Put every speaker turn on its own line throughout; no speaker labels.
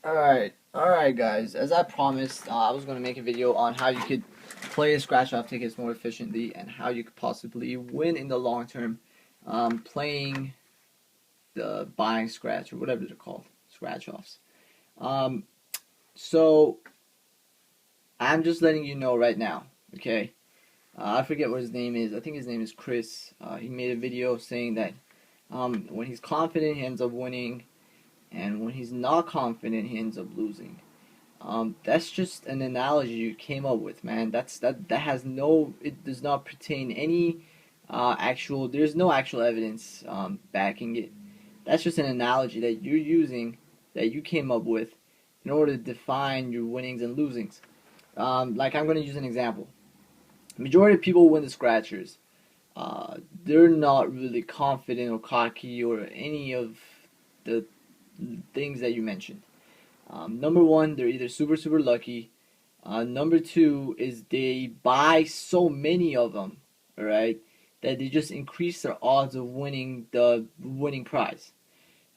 Alright guys, as I promised, I was going to make a video on how you could play scratch off tickets more efficiently and how you could possibly win in the long term playing the buying scratch or whatever they're called, scratch offs. Um, so I'm just letting you know right now, okay? I forget what his name is. I think his name is Chris. He made a video saying that when he's confident, he ends up winning, and when he's not confident, he ends up losing. That's just an analogy you came up with, man. That has no. It does not pertain any actual. There's no actual evidence backing it. That's just an analogy that you're using that you came up with in order to define your winnings and losings. Like I'm gonna use an example. Majority of people win the scratchers. They're not really confident or cocky or any of the things that you mentioned. Number one, they're either super lucky. Number two is they buy so many of them, all right, that they just increase their odds of winning the winning prize.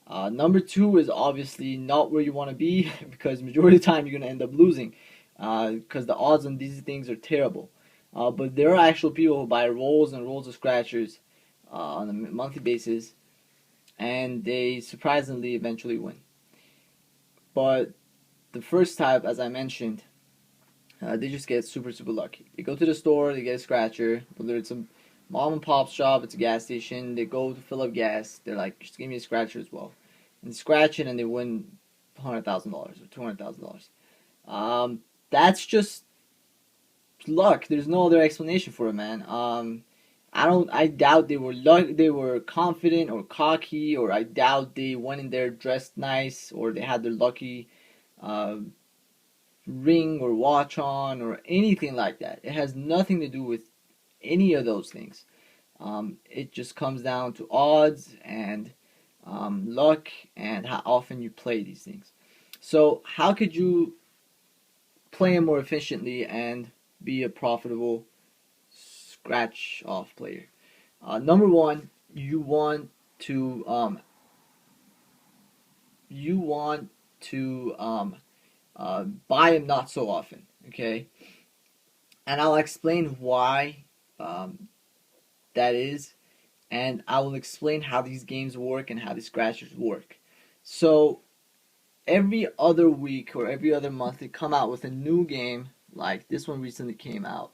Number two is obviously not where you want to be because majority of the time you're gonna end up losing, because the odds on these things are terrible. But there are actual people who buy rolls and rolls of scratchers on a monthly basis, and they surprisingly eventually win. But the first type, as I mentioned, they just get super lucky. They go to the store, they get a scratcher, whether it's a mom and pop shop, it's a gas station. They go to fill up gas. They're like, just give me a scratcher as well, and they scratch it, and they win $100,000 or $200,000. That's just luck. There's no other explanation for it, man. I don't. I doubt they were they were confident or cocky, or I doubt they went in there dressed nice, or they had their lucky uh, ring or watch on or anything like that. It has nothing to do with any of those things. It just comes down to odds and luck and how often you play these things. So, how could you play them more efficiently and be a profitable scratch off player? Number one, to um, you want to buy them not so often. Okay, and I'll explain why um, that is, and I will explain how these games work and how these scratchers work. So every other week or every other month, they come out with a new game. Like this one recently came out,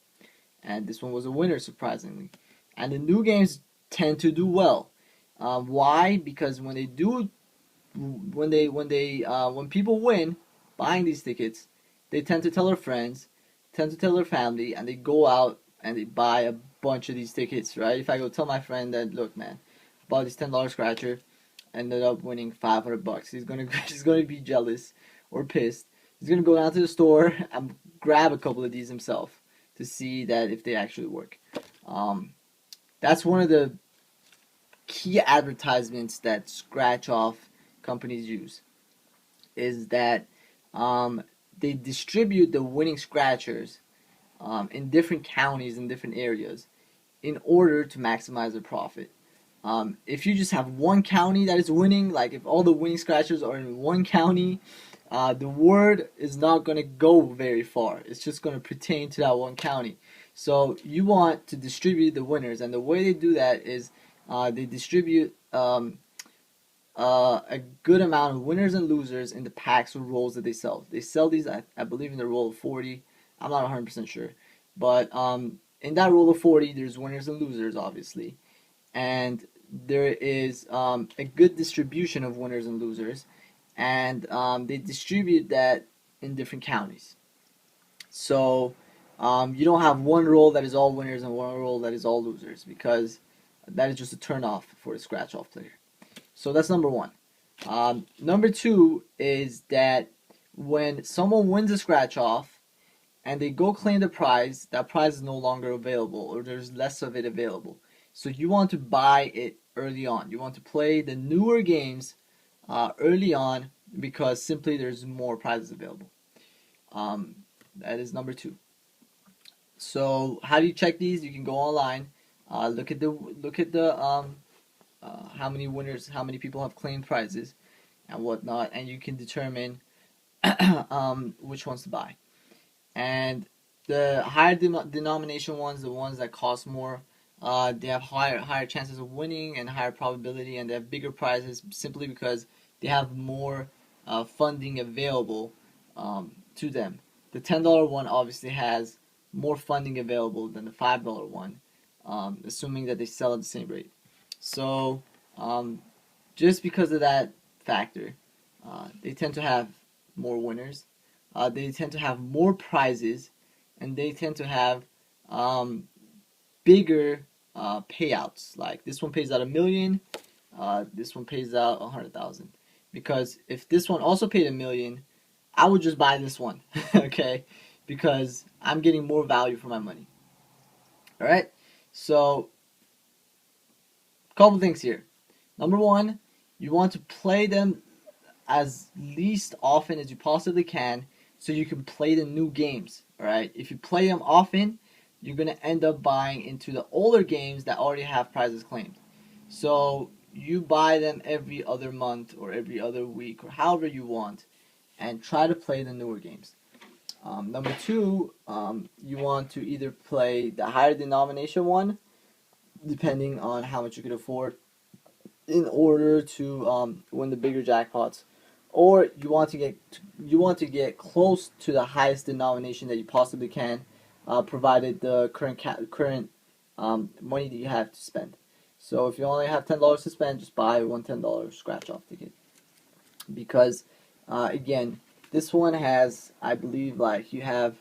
and this one was a winner surprisingly. And the new games tend to do well. Why? Because when people win buying these tickets, they tend to tell their friends, tend to tell their family, and they go out and they buy a bunch of these tickets, right? If I go tell my friend that, look, man, I bought this $10 scratcher, ended up winning $500, he's gonna be jealous or pissed. He's gonna go down to the store and grab a couple of these himself to see that if they actually work. Um, that's one of the key advertisements that scratch off companies use is that um, they distribute the winning scratchers in different counties in different areas in order to maximize their profit. If you just have one county that is winning, like if all the winning scratchers are in one county, the word is not going to go very far. It's just going to pertain to that one county. So you want to distribute the winners, and the way they do that is they distribute a good amount of winners and losers in the packs or rolls that they sell. They sell these, I believe, in the roll of 40. I'm not 100% sure. But in that roll of 40, there's winners and losers, obviously. And there is a good distribution of winners and losers. And they distribute that in different counties. So you don't have one roll that is all winners and one roll that is all losers because that is just a turn off for a scratch off player. So that's number one. Number two is that when someone wins a scratch off and they go claim the prize, that prize is no longer available or there's less of it available. So you want to buy it early on. You want to play the newer games early on because simply there's more prizes available. Um, that is number two. So how do you check these? You can go online, look at the how many winners, how many people have claimed prizes, and whatnot, and you can determine which ones to buy. And the higher denomination ones, the ones that cost more, they have higher chances of winning and higher probability, and they have bigger prizes simply because they have more funding available to them. The $10 one obviously has more funding available than the $5 one, assuming that they sell at the same rate. So um, just because of that factor, they tend to have more winners. They tend to have more prizes, and they tend to have um, bigger payouts. Like this one pays out 1 million, this one pays out 100,000. Because if this one also paid 1 million, I would just buy this one, okay? Because I'm getting more value for my money. All right. So, couple things here. Number one, you want to play them as least often as you possibly can so you can play the new games. Alright? If you play them often, you're gonna end up buying into the older games that already have prizes claimed. So you buy them every other month or every other week or however you want and try to play the newer games. Number two, you want to either play the higher denomination one, depending on how much you can afford, in order to win the bigger jackpots, or you want to get close to the highest denomination that you possibly can, provided the current money that you have to spend. So if you only have $10 to spend, just buy one $10 scratch off ticket because again, this one has, I believe, like you have.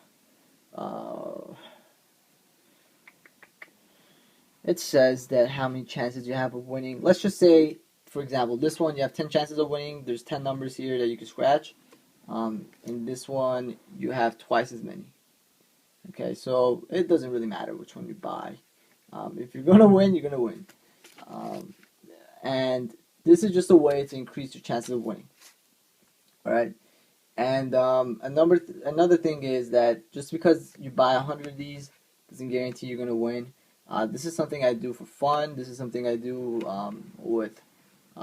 It says that how many chances you have of winning. Let's just say, for example, this one you have 10 chances of winning. There's 10 numbers here that you can scratch. In this one, you have twice as many. Okay, so it doesn't really matter which one you buy. If you're going to win, you're going to win. Um, and this is just a way to increase your chances of winning. All right. And another thing is that just because you buy 100 of these doesn't guarantee you're going to win. This is something I do for fun. This is something I do with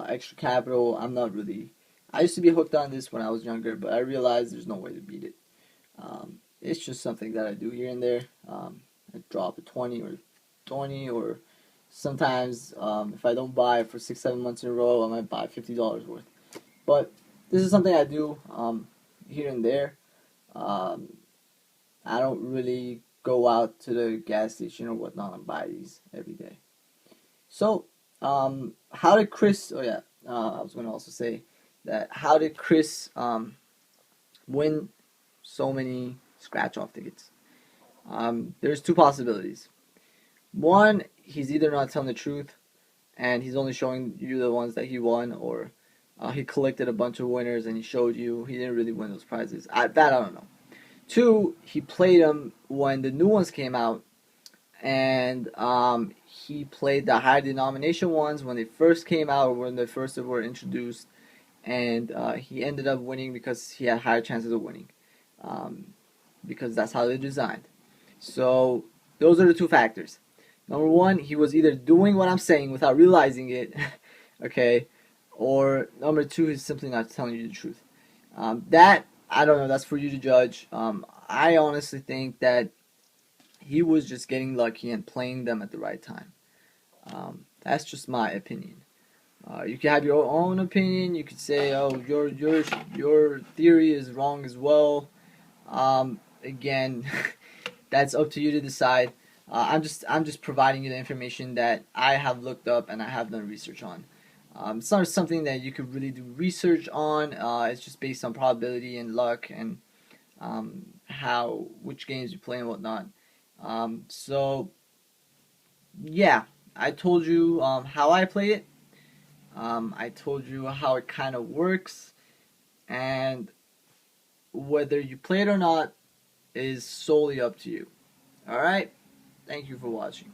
extra capital. I'm not really. I used to be hooked on this when I was younger, but I realized there's no way to beat it. It's just something that I do here and there. I drop a 20 or sometimes if I don't buy it for 6 7 months in a row, I might buy $50 worth. But this is something I do here and there. Um, I don't really go out to the gas station or whatnot and buy these every day. So, how did Chris? Oh yeah, I was going to also say that how did Chris win so many scratch off tickets? There's two possibilities. One, he's either not telling the truth and he's only showing you the ones that he won, or he collected a bunch of winners and he showed you he didn't really win those prizes. That I don't know. Two, he played them when the new ones came out, and he played the high denomination ones when they first came out or when they first were introduced, and he ended up winning because he had higher chances of winning, um, because that's how they're designed. So those are the two factors. Number one, he was either doing what I'm saying without realizing it, okay, or number two, he's simply not telling you the truth. That I don't know. That's for you to judge. I honestly think that he was just getting lucky and playing them at the right time. That's just my opinion. You can have your own opinion. You could say, "Oh, your theory is wrong as well." Again, that's up to you to decide. I'm just providing you the information that I have looked up and I have done research on. It's not something that you could really do research on. It's just based on probability and luck and how which games you play and whatnot. So yeah, I told you how I play it. I told you how it kind of works, and whether you play it or not is solely up to you. All right. Thank you for watching.